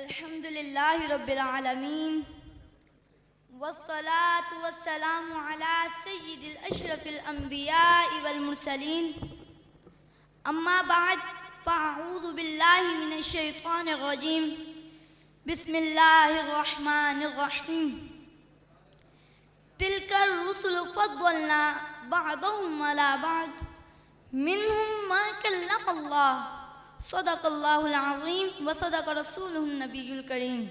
الحمد لله رب العالمين والصلاة والسلام على سيد الأشرف الأنبياء والمرسلين أما بعد فأعوذ بالله من الشيطان الرجيم بسم الله الرحمن الرحيم تلك الرسل فضلنا بعضهم على بعض منهم ما كلم الله صدق اللہ العظیم وصدق رسولہ النبی الکریم۔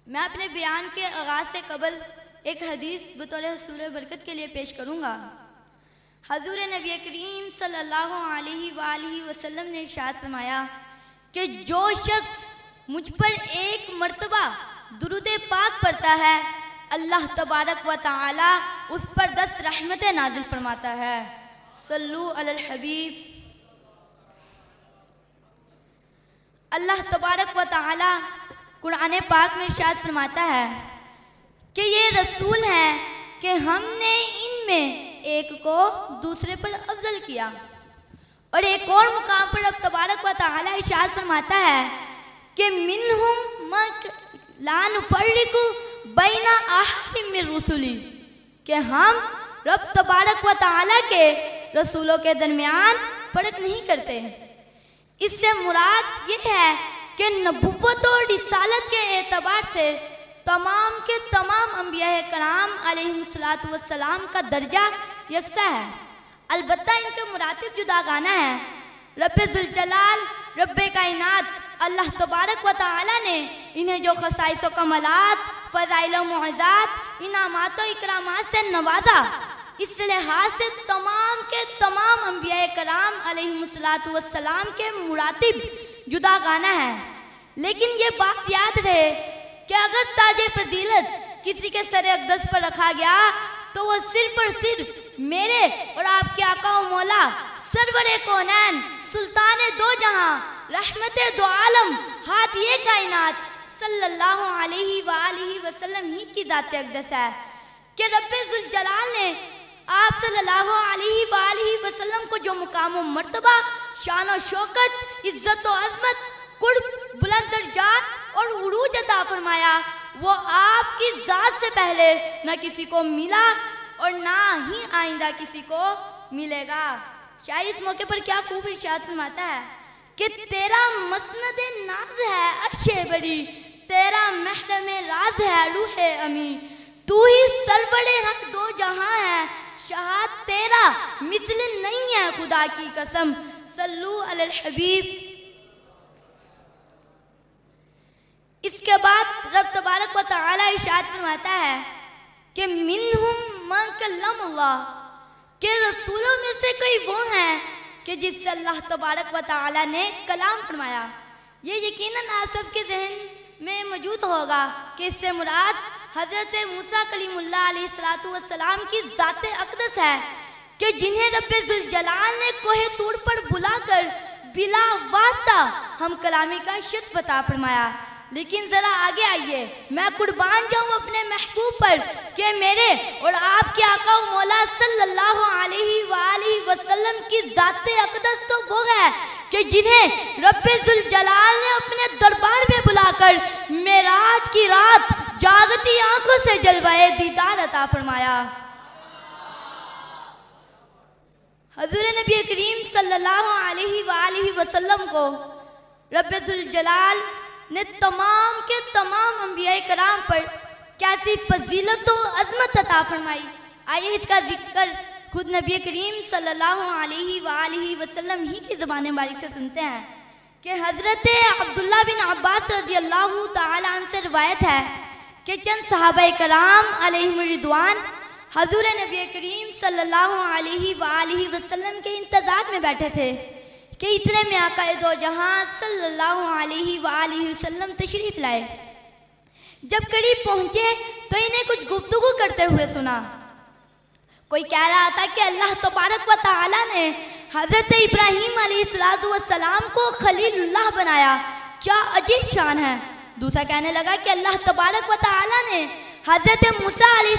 میں اپنے بیان کے آغاز سے قبل ایک حدیث بطور حصول برکت کے لیے پیش کروں گا۔ حضور نبی کریم صلی اللہ علیہ وآلہ وسلم نے ارشاد فرمایا کہ جو شخص مجھ پر ایک مرتبہ درود پاک پڑھتا ہے اللہ تبارک و تعالی اس پر 10 رحمتیں نازل فرماتا ہے۔ صلو علی الحبیب۔ اللہ تبارک و تعالی قرآن پاک میں ارشاد فرماتا ہے کہ یہ رسول ہیں کہ ہم نے ان میں ایک کو دوسرے پر افضل کیا، اور ایک اور مقام پر اب تبارک و تعالی ارشاد فرماتا ہے کہ منہم لا نفرق بین احد من رسلی، کہ ہم رب تبارک و تعالی کے رسولوں کے درمیان فرق نہیں کرتے۔ اس سے مراد یہ ہے کہ نبوت اور رسالت کے اعتبار سے تمام کے تمام انبیاء کرام علیہ السلام کا درجہ یکساں ہے، البتہ ان کے مراتب جداگانہ ہیں۔ رب ذوالجلال رب کائنات اللہ تبارک و تعالی نے انہیں جو خصائص و کمالات، فضائل و معجزات، انعامات و اکرامات سے نوازا، اس لحاظ سے تمام کے تمام انبیاء کرام علیہ السلام کے مراتب جداگانہ ہیں۔ لیکن یہ بات یاد رہے کہ اگر تاج فضیلت کسی کے سر اقدس پر رکھا گیا تو وہ صرف اور صرف میرے اور آپ کے آقا و مولا سرور کونین سلطان دو جہاں رحمت دو عالم ہادی کائنات صلی اللہ علیہ وآلہ وسلم ہی کی ذات اقدس ہے کہ رب ذوالجلال نے آپ صلی اللہ علیہ وآلہ وسلم کو جو مقام و مرتبہ، شان و شوکت، عزت و عظمت، قرب، بلند درجات اور عروج عطا فرمایا، وہ آپ کی ذات سے پہلے نہ کسی کو ملا اور نہ ہی آئندہ کسی کو ملے گا۔ شاعر اس موقع پر کیا خوب ارشاد فرماتا ہے کہ تیرا مسند ناز ہے عرش بری، تیرا محرم راز ہے روح امی، تو ہی سرور حق دو جہاں ہے، شہاد تیرا مثل نہیں ہے خدا کی قسم۔ صلو علی الحبیب۔ اس کے بعد رب تبارک و تعالی ارشاد فرماتا ہے کہ منہم من کلم اللہ، کہ رسولوں میں سے کوئی وہ ہیں کہ جس سے اللہ تبارک و تعالی نے کلام فرمایا۔ یہ یقیناً آپ سب کے ذہن میں موجود ہوگا کہ اس سے مراد حضرت موسیٰ کلیم اللہ علیہ السلام کی ذات اقدس ہے کہ جنہیں رب ذوالجلال نے کوہ طور پر بلا کر بلا واسطہ ہم کلامی کا شرف عطا فرمایا۔ لیکن ذرا آگے آئیے، میں قربان جاؤں اپنے محبوب پر کہ میرے اور آپ کے آقا و مولا صلی اللہ علیہ وآلہ وسلم کی ذات اقدس تو وہ ہے کہ جنہیں رب ذوالجلال نے اپنے دربار میں بلا کر معراج کی رات جاگتی آنکھوں سے جلوائے دیدار عطا فرمایا۔ حضور نبی کریم صلی اللہ علیہ وآلہ وسلم کو رب ذوالجلال نے تمام کے تمام انبیاء کرام پر کیسی فضیلت و عظمت عطا فرمائی، آئیے اس کا ذکر خود نبی کریم صلی اللہ علیہ وآلہ وسلم ہی کی زبان مبارک سے سنتے ہیں کہ حضرت عبداللہ بن عباس رضی اللہ تعالی عنہ سے روایت ہے کہ چند صحابہ کرام علیہم الرضوان حضور نبی کریم صلی اللہ علیہ وآلہ وسلم کے انتظار میں بیٹھے تھے کہ اتنے میں آقا دو جہاں صلی اللہ علیہ وآلہ وسلم تشریف لائے۔ جب قریب پہنچے تو انہیں کچھ گفتگو کرتے ہوئے سنا۔ کوئی کہہ رہا تھا کہ اللہ تبارک و تعالی نے حضرت ابراہیم علیہ السلام کو خلیل اللہ بنایا، کیا عجیب شان ہے۔ دوسرا کہنے لگا کہ اللہ تبارک و تعالی نے حضرت موسیٰ علیہ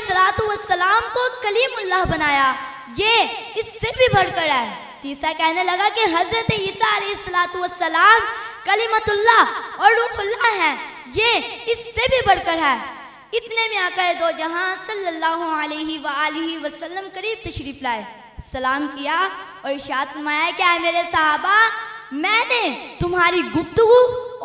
السلام کو کلیم اللہ بنایا، یہ اس سے بھی بڑھ کر ہے۔ تیسرا کہنے لگا کہ حضرت عیسیٰ علیہ السلام کلمت اللہ اور روح اللہ یہ اس سے بھی بڑھ کر ہے۔ اتنے میں آقا دو جہاں صلی اللہ علیہ وآلہ وسلم قریب تشریف لائے، سلام کیا اور ارشاد فرمایا کہ اے میرے صحابہ، میں نے تمہاری گفتگو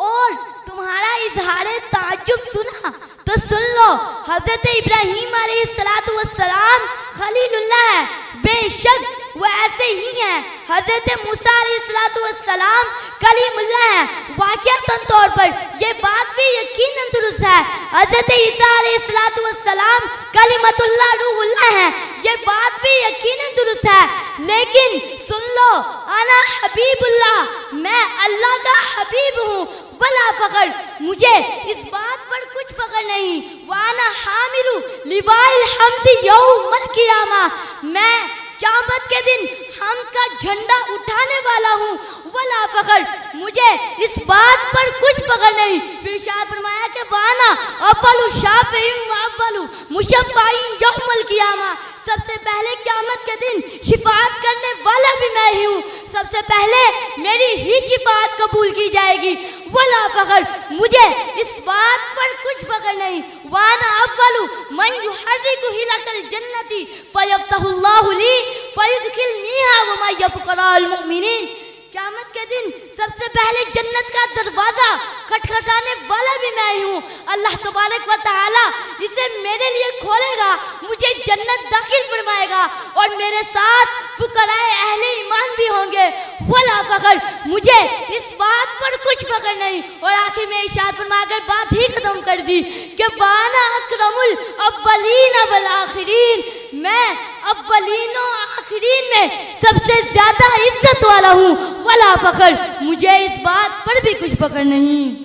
اور تمہارا اظہار تعجب سنا تو سن لو، حضرت ابراہیم علیہ السلام خلیل اللہ ہے، بے شک وہ ایسے ہی ہیں۔ حضرت موسیٰ علیہ السلام کلیم اللہ ہے، واقعتاً طور پر یہ بات بھی یقیناً درست ہے۔ حضرت عیسیٰ علیہ السلام کلمۃ اللہ روح اللہ ہے، یہ بات بھی یقیناً درست ہے۔ لیکن سن لو، انا حبیب اللہ، میں اللہ کا حبیب ہوں، ولا فخر، مجھے اس بات پر کچھ فخر نہیں۔ وانا حامل لواء الحمد یوم القیامہ، میں قیامت کے دن حمد کا جھنڈا اٹھانے والا ہوں، ولا فخر، مجھے اس بات پر کچھ فخر نہیں۔ پھر ارشاد فرمایا کہ وانا اول شافع و اول مشفع یوم القیامہ، سب سے پہلے قیامت کے دن شفاعت کرنے والا بھی میں ہی ہوں، سب سے پہلے میری ہی شفاعت قبول کی جائے گی، ولا فخر، مجھے اس بات پر کچھ فخر نہیں۔ وانا اول من یحرک حلق الجنت فیفتح اللہ لی فیدخلنیہا وما یفقراء المؤمنین، قیامت کے دن سب سے پہلے جنت کا دروازہ کھٹکھٹانے والا بھی میں ہی ہوں، اللہ تبارک و تعالی اسے میرے لیے کھولے گا، مجھے جنت داخل فرمائے گا اور میرے ساتھ فقراء اہل ایمان بھی ہوں گے، ولا فخر، مجھے اس بات پر کچھ فخر نہیں۔ اور آخر میں ارشاد فرما کر بات ہی ختم کر دی کہ وانا اکرم الاولین والآخرین، میں اولین و آخرین میں سب سے زیادہ عزت والا ہوں، ولا فخر، مجھے اس بات پر بھی کچھ فخر نہیں۔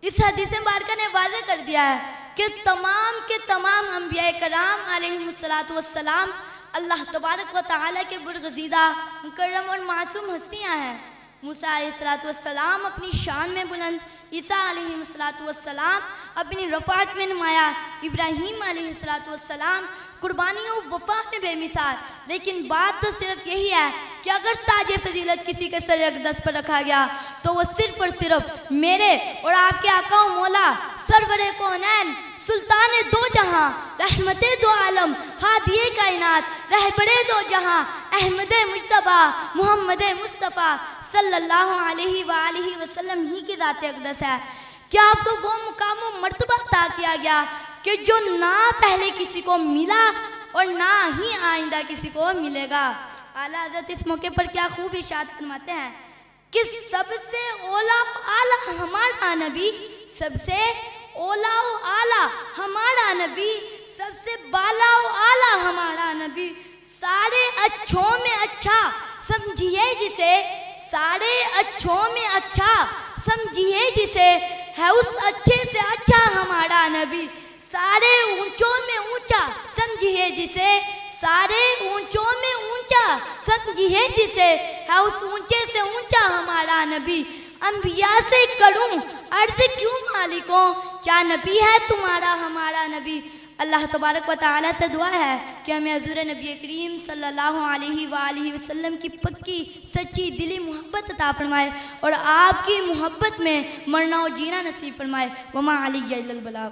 اس حدیث مبارکہ نے واضح کر دیا ہے کہ تمام کے تمام انبیاء کرام علیہم السلام اللہ تبارک و تعالیٰ کے برگزیدہ مکرم اور معصوم ہستیاں ہیں۔ موسیٰ علیہ السلام اپنی شان میں بلند، عیسیٰ علیہ السلام اپنی رفعت میں نمایاں، ابراہیم علیہ السلام قربانیوں وفا میں بے مثال۔ لیکن بات تو صرف یہی ہے کہ اگر تاج فضیلت کسی کے سر اقدس پر رکھا گیا تو وہ صرف اور صرف میرے اور آپ کے آقا و مولا سرور کونین، سلطان دو جہاں، رحمت دو عالم، ہادی کائنات، رہبر دو جہاں، احمد مجتبیٰ محمد مصطفیٰ صلی اللہ علیہ وآلہ وسلم ہی کی ذات اقدس ہے۔ کیا آپ کو وہ مقام و مرتبہ عطا کیا گیا کہ جو نہ پہلے کسی کو ملا اور نہ ہی آئندہ کسی کو ملے گا۔ اعلیٰ حضرت اس موقع پر کیا خوب ارشاد فرماتے ہیں کہ سب سے اولا و اعلیٰ ہمارا نبی، سب سے اولا و اعلیٰ ہمارا نبی، سب سے بالا و اعلیٰ ہمارا نبی، سارے اچھوں میں اچھا سمجھیے جسے، سارے اچھوں میں اچھا سمجھیے جسے، ہے اس اچھے سے اچھا ہمارا نبی، سارے اونچوں میں اونچا سمجھیے جسے، سارے اونچوں میں اونچا سمجھیے جسے، ہے اس اونچے سے اونچا ہمارا نبی۔ انبیاء سے کروں عرض کیوں مالکوں، کیا نبی ہے تمہارا ہمارا نبی۔ اللہ تبارک و تعالیٰ سے دعا ہے کہ ہمیں حضور نبی کریم صلی اللہ علیہ وآلہ وسلم کی پکی سچی دلی محبت عطا فرمائے اور آپ کی محبت میں مرنا و جینا نصیب فرمائے۔ وما علی الا البلاغ۔